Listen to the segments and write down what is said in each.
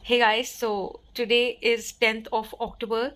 Hey guys, so today is 10th of October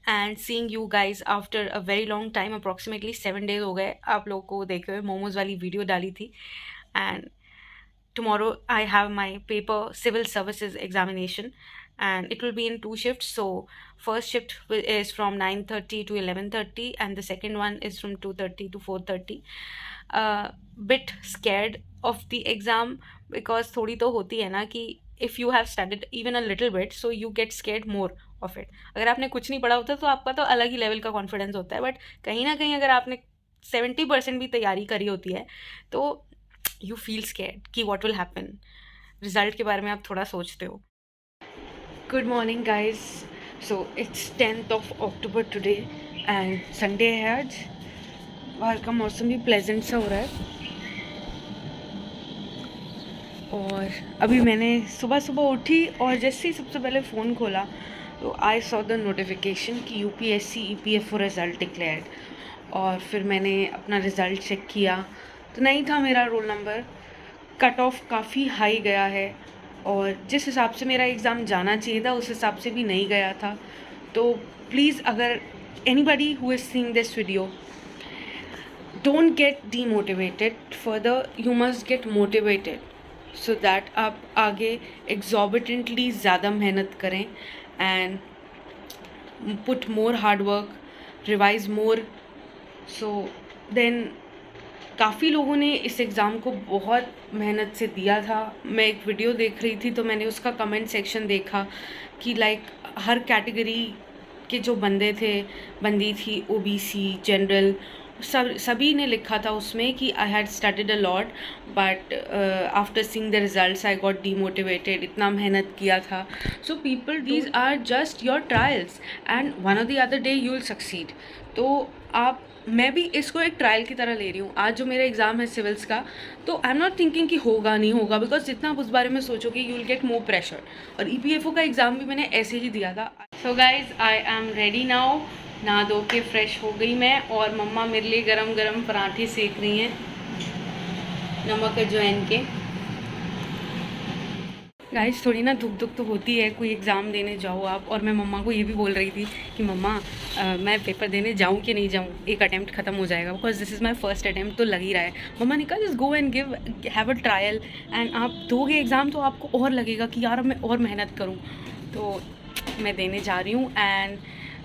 and seeing you guys after a very long time, approximately 7 days हो गए आप लोगों को देखे हुए मोमोज वाली वीडियो डाली थी and tomorrow I have my paper civil services examination and it will be in two shifts. So first shift is from 9:30 to 11:30 and the second one is from 2:30 to 4:30. Bit scared of the exam because थोड़ी तो होती है ना कि if you have studied even a little bit so you get scared more of it. अगर आपने कुछ नहीं पढ़ा होता तो आपका तो अलग ही लेवल का कॉन्फिडेंस होता है, बट कहीं ना कहीं अगर आपने 70% भी तैयारी करी होती है तो यू फील स्केर्ड कि व्हाट विल हैपन, रिजल्ट के बारे में आप थोड़ा सोचते हो. Good morning guys. So it's 10th of October today and Sunday है आज. बाहर का मौसम भी प्लेजेंट सा हो रहा है और अभी मैंने सुबह सुबह उठी और जैसे ही सबसे पहले फ़ोन खोला तो आई सॉ द नोटिफिकेशन कि UPSC EPFO रिज़ल्ट डिक्लेयर्ड. और फिर मैंने अपना रिज़ल्ट चेक किया तो नहीं था मेरा रोल नंबर. कट ऑफ काफ़ी हाई गया है और जिस हिसाब से मेरा एग्ज़ाम जाना चाहिए था उस हिसाब से भी नहीं गया था. तो प्लीज़ अगर anybody who is seeing this video, don't get demotivated, further you must get motivated so that आप आगे एग्जॉर्बिटेंटली ज़्यादा मेहनत करें and put more hard work, revise more. So then काफ़ी लोगों ने इस एग्ज़ाम को बहुत मेहनत से दिया था. मैं एक वीडियो देख रही थी तो मैंने उसका कमेंट सेक्शन देखा कि लाइक हर कैटेगरी के जो बंदी थी, OBC, जनरल, सभी ने लिखा था उसमें कि I had studied a lot but after seeing the results I got demotivated. इतना मेहनत किया था. So people, these are just your trials and one of the other day you will succeed. तो मैं भी इसको एक ट्रायल की तरह ले रही हूँ. आज जो मेरा एग्ज़ाम है सिविल्स का, तो आई एम नॉट थिंकिंग कि होगा नहीं होगा, बिकॉज जितना आप उस बारे में सोचोगे you will get more pressure. और EPFO का एग्ज़ाम भी मैंने ऐसे ही दिया था. So guys, I am ready now. नहा धो के फ्रेश हो गई मैं और मम्मा मेरे लिए गरम गरम पराठे सेक रही हैं नमक अजवाइन के. गाइस, थोड़ी ना दुख तो होती है, कोई एग्ज़ाम देने जाओ आप. और मैं मम्मा को ये भी बोल रही थी कि मम्मा मैं पेपर देने जाऊँ कि नहीं जाऊँ, एक अटैम्प्ट ख़त्म हो जाएगा, because this is my first attempt तो लग ही रहा है. मम्मा ने कहा just go and give, have a trial, and आप दोगे एग्ज़ाम तो आपको और लगेगा कि यार अब मैं और मेहनत करूँ. तो मैं देने जा रही हूँ एंड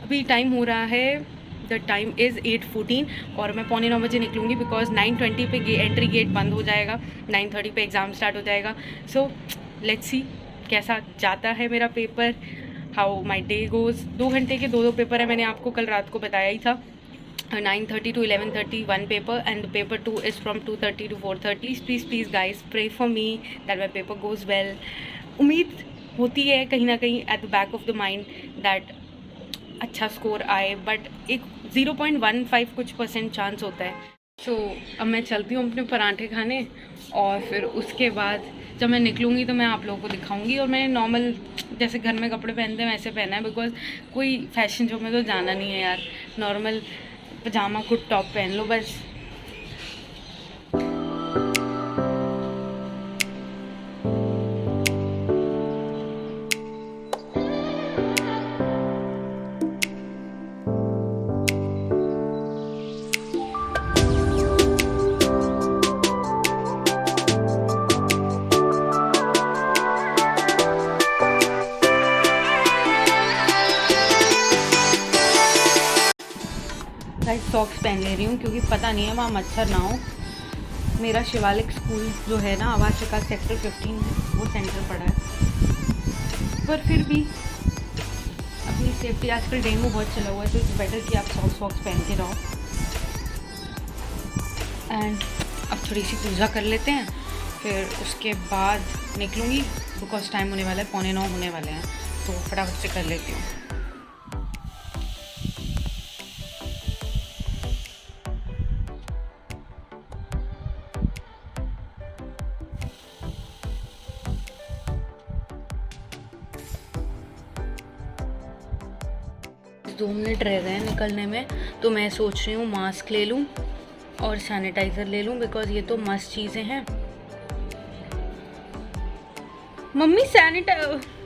अभी टाइम हो रहा है, द टाइम इज़ 8:14 और मैं 8:45 बजे निकलूँगी बिकॉज 9:20 पे एंट्री गेट बंद हो जाएगा, 9:30 पे एग्ज़ाम स्टार्ट हो जाएगा. सो लेट्स सी कैसा जाता है मेरा paper, how my day goes. 2 घंटे के 2 पेपर है, मैंने आपको कल रात को बताया ही था. 9:30 to 11:30 one paper and the paper 2 is from 2:30 to 4:30. Please guys pray for me that my paper goes well. उम्मीद होती है कहीं ना कहीं at the back of the mind that अच्छा स्कोर आए, बट एक 0.15 कुछ % चांस होता है. सो अब मैं चलती हूँ अपने पराठे खाने और फिर उसके बाद जब मैं निकलूँगी तो मैं आप लोगों को दिखाऊंगी. और मैंने नॉर्मल जैसे घर में कपड़े पहनते हैं वैसे पहना है, बिकॉज कोई फैशन शो में तो जाना नहीं है यार. नॉर्मल पजामा कुट टॉप पहन लो बस. सॉक्स पहन ले रही हूँ क्योंकि पता नहीं है वहाँ मच्छर ना हो. मेरा शिवालिक स्कूल जो है ना आवाशिका सेक्टर 15 वो सेंटर पड़ा है, पर फिर भी अपनी सेफ्टी, आजकल डेंगू बहुत चला हुआ है तो इट्स बेटर कि आप सॉक्स पहन के रहो. एंड अब थोड़ी सी पूजा कर लेते हैं, फिर उसके बाद निकलूँगी बिकॉज टाइम होने वाला है, 8:45 होने वाले हैं, तो फटाफट से कर लेती हूँ. 2 मिनट रह गए हैं निकलने में, तो मैं सोच रही हूँ मास्क ले लूँ और सैनिटाइज़र ले लूँ बिकॉज़ ये तो मस्ट चीज़ें हैं. मम्मी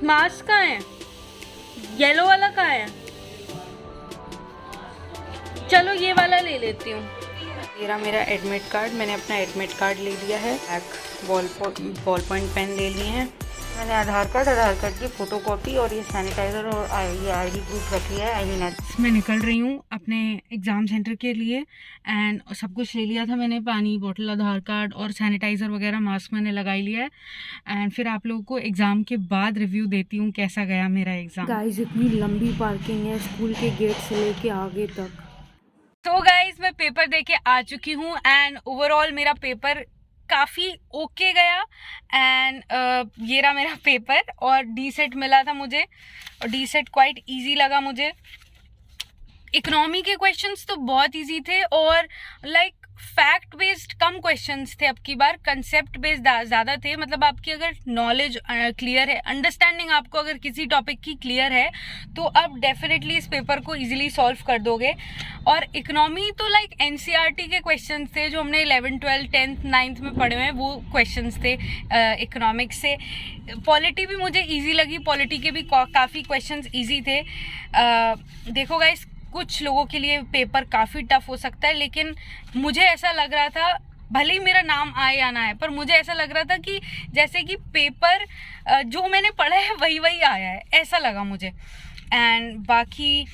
मास्क कहाँ है? येलो वाला कहाँ है? चलो ये वाला ले लेती हूँ। मेरा एडमिट कार्ड, मैंने अपना एडमिट कार्ड ले लिया है। बॉल पॉइंट पेन ले लिए हैं। मैंने आधार कार्ड की फ़ोटोकॉपी और ये सैनिटाइज़र और ये आईडी प्रूफ रख लिया है। आई मैं निकल रही हूँ अपने एग्ज़ाम सेंटर के लिए एंड सब कुछ ले लिया था मैंने, पानी बोतल, आधार कार्ड और सैनिटाइज़र वगैरह, मास्क मैंने लगा ही लिया है। एंड फिर आप लोगों को एग्ज़ाम के बाद रिव्यू देती हूँ कैसा गया मेरा एग्ज़ाम। गाइस इतनी लंबी पार्किंग है स्कूल के गेट से लेके आगे तक। तो गाइस मैं पेपर देके आ चुकी हूँ एंड ओवरऑल मेरा पेपर काफ़ी ओके गया एंड ये रहा मेरा पेपर और डी सेट मिला था मुझे और डी सेट क्वाइट ईजी लगा मुझे। इकोनॉमी के क्वेश्चंस तो बहुत इजी थे और लाइक फैक्ट बेस्ड कम क्वेश्चंस थे, अब की बार कंसेप्ट बेस्ड ज़्यादा थे। मतलब आपकी अगर नॉलेज क्लियर है, अंडरस्टैंडिंग आपको अगर किसी टॉपिक की क्लियर है तो आप डेफिनेटली इस पेपर को इजीली सॉल्व कर दोगे। और इकोनॉमी तो लाइक एनसीईआरटी के क्वेश्चंस थे जो हमने 11th 12th 10th 9th में पढ़े हुए हैं, वो क्वेश्चंस थे इकोनॉमिक्स से। पॉलिटी भी मुझे ईजी लगी, पॉलिटी के भी काफ़ी क्वेश्चंस ईजी थे। देखो गाइस, कुछ लोगों के लिए पेपर काफ़ी टफ हो सकता है, लेकिन मुझे ऐसा लग रहा था, भले ही मेरा नाम आए या ना आए, पर मुझे ऐसा लग रहा था कि जैसे कि पेपर जो मैंने पढ़ा है वही आया है, ऐसा लगा मुझे। एंड बाकी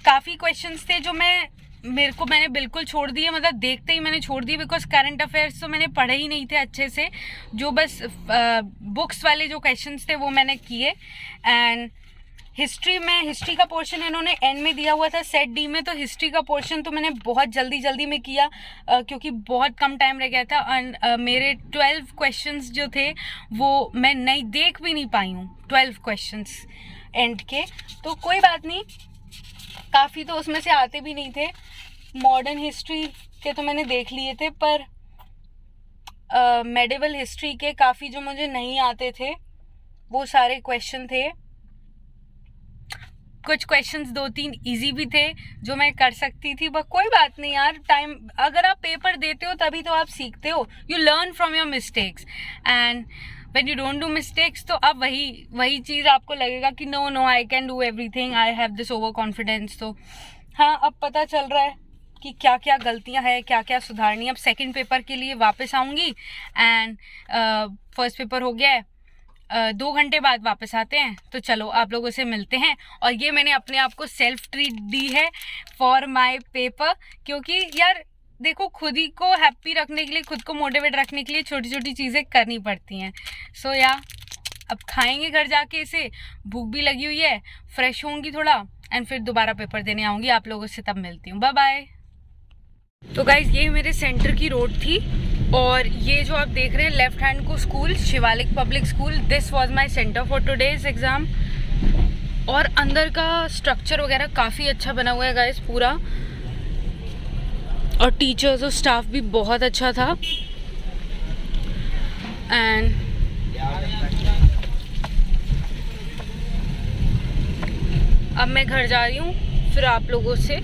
काफ़ी क्वेश्चंस थे जो मैंने बिल्कुल छोड़ दिए, मतलब देखते ही मैंने छोड़ दिए, बिकॉज करंट अफेयर्स तो मैंने पढ़े ही नहीं थे अच्छे से। जो बस बुक्स वाले जो क्वेश्चंस थे वो मैंने किए। एंड हिस्ट्री का पोर्शन इन्होंने एंड में दिया हुआ था सेट डी में, तो हिस्ट्री का पोर्शन तो मैंने बहुत जल्दी में किया क्योंकि बहुत कम टाइम रह गया था। एंड मेरे 12 क्वेश्चंस जो थे वो मैं नहीं देख भी नहीं पाई हूँ, 12 क्वेश्चंस एंड के, तो कोई बात नहीं, काफ़ी तो उसमें से आते भी नहीं थे। मॉडर्न हिस्ट्री के तो मैंने देख लिए थे, पर मेडिवल हिस्ट्री के काफ़ी जो मुझे नहीं आते थे वो सारे क्वेश्चन थे। कुछ क्वेश्चंस 2-3 इजी भी थे जो मैं कर सकती थी, बट कोई बात नहीं यार, टाइम, अगर आप पेपर देते हो तभी तो आप सीखते हो। You learn from your mistakes and when you don't do mistakes तो अब वही चीज़ आपको लगेगा कि no I can do everything, I have this over confidence. तो हाँ, अब पता चल रहा है कि क्या क्या गलतियाँ हैं, क्या क्या सुधारनी है। अब सेकेंड पेपर के लिए वापस आऊँगी एंड फर्स्ट पेपर हो गया है, 2 घंटे बाद वापस आते हैं, तो चलो आप लोगों से मिलते हैं। और ये मैंने अपने आप को सेल्फ ट्रीट दी है फॉर माय पेपर, क्योंकि यार देखो, खुद ही को हैप्पी रखने के लिए, खुद को मोटिवेट रखने के लिए छोटी छोटी चीज़ें करनी पड़ती हैं। सो अब खाएंगे घर जाके इसे, भूख भी लगी हुई है, फ्रेश होंगी थोड़ा एंड फिर दोबारा पेपर देने आऊँगी। आप लोगों से तब मिलती हूँ, बाय बाय। तो गाइज ये मेरे सेंटर की रोड थी और ये जो आप देख रहे हैं लेफ्ट हैंड को school, Shivalik public school, this was my centre for today's exam. और अंदर का स्ट्रक्चर वगैरह काफ़ी अच्छा बना हुआ है गाइज पूरा, और टीचर्स और स्टाफ भी बहुत अच्छा था। एंड अब मैं घर जा रही हूँ, फिर आप लोगों से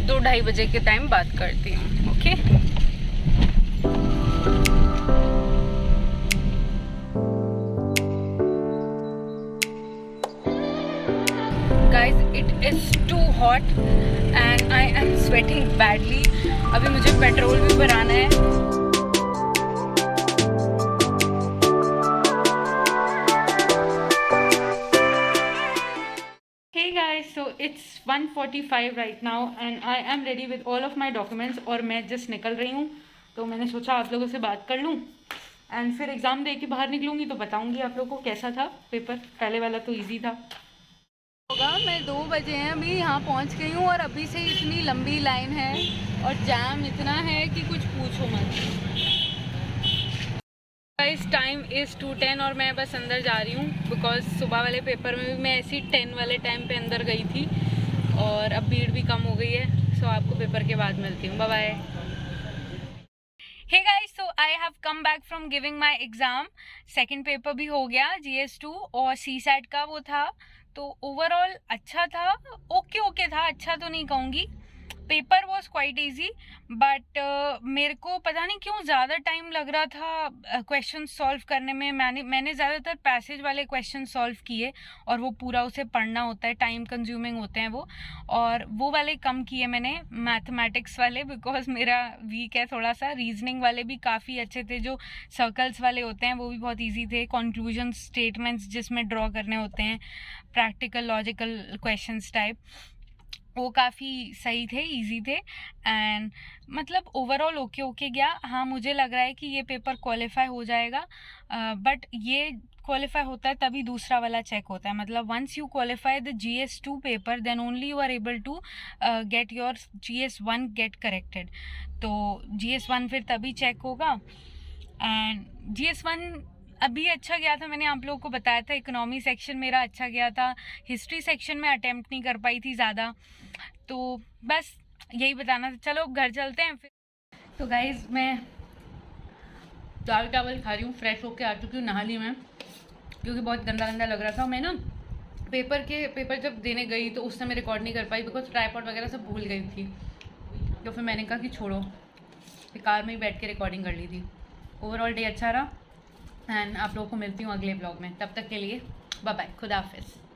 2-2:30 बजे के टाइम बात करती हूँ, okay. Guys, it is too hot and I am sweating badly. अभी मुझे पेट्रोल भी भराना है। Hey guys, so it's 1:45 right now and I am ready with all of my documents और मैं just निकल रही हूँ, तो मैंने सोचा आप लोगों से बात कर लूँ एंड फिर एग्ज़ाम दे के बाहर निकलूँगी तो बताऊँगी आप लोगों को कैसा था पेपर। पहले वाला तो इजी था। होगा, मैं 2 बजे हैं अभी यहाँ पहुँच गई हूँ और अभी से इतनी लंबी लाइन है और जैम इतना है कि कुछ पूछो मत। गाइस टाइम इज़ 2:10 और मैं बस अंदर जा रही हूँ बिकॉज सुबह वाले पेपर में भी मैं ऐसी 10 वाले टाइम पे अंदर गई थी और अब भीड़ भी कम हो गई है। सो आपको पेपर के बाद मिलती हूँ, bye bye. Hey guys, so I have come back from giving my exam. Second paper भी हो गया, GS2 और CSAT का वो था, तो ओवरऑल अच्छा था, ओके था, अच्छा तो नहीं कहूँगी, paper was quite easy, but मेरे को पता नहीं क्यों ज़्यादा टाइम लग रहा था क्वेश्चन सॉल्व करने में। मैंने ज़्यादातर पैसेज वाले क्वेश्चन सॉल्व किए, और वो पूरा उसे पढ़ना होता है, टाइम कंज्यूमिंग होते हैं वो, और वो वाले कम किए मैंने, मैथमेटिक्स वाले, बिकॉज मेरा वीक है थोड़ा सा। रीजनिंग वाले भी काफ़ी अच्छे थे, जो सर्कल्स वाले होते हैं वो भी बहुत ईजी थे। कंक्लूजन स्टेटमेंट्स जिसमें ड्रॉ करने होते हैं, प्रैक्टिकल लॉजिकल क्वेश्चंस टाइप, वो काफ़ी सही थे, इजी थे। एंड मतलब ओवरऑल ओके गया। हाँ, मुझे लग रहा है कि ये पेपर क्वालिफाई हो जाएगा, बट ये क्वालिफाई होता है तभी दूसरा वाला चेक होता है। मतलब once you qualify the GS2 paper, then only you are able to get your GS1 get corrected. तो GS1 फिर तभी चेक होगा। एंड GS1 अभी अच्छा गया था, मैंने आप लोगों को बताया था। इकोनॉमी सेक्शन मेरा अच्छा गया था, हिस्ट्री सेक्शन में अटेम्प्ट नहीं कर पाई थी ज़्यादा। तो बस यही बताना था। चलो अब घर चलते हैं फिर। तो गाइज, मैं दाल चावल खा रही हूँ, फ्रेश होके आ चुकी हूँ, नहा ली मैं, क्योंकि बहुत गंदा गंदा लग रहा था। मैं ना पेपर जब देने गई तो उस समय रिकॉर्ड नहीं कर पाई, बिकॉज ट्राईपॉड वगैरह सब भूल गई थी। तो फिर मैंने कहा कि छोड़ो, फिर कार में ही बैठ के रिकॉर्डिंग कर ली थी। ओवरऑल डे अच्छा रहा, एंड आप लोगों को मिलती हूँ अगले ब्लॉग में। तब तक के लिए बाय बाय, खुदा हाफिज़।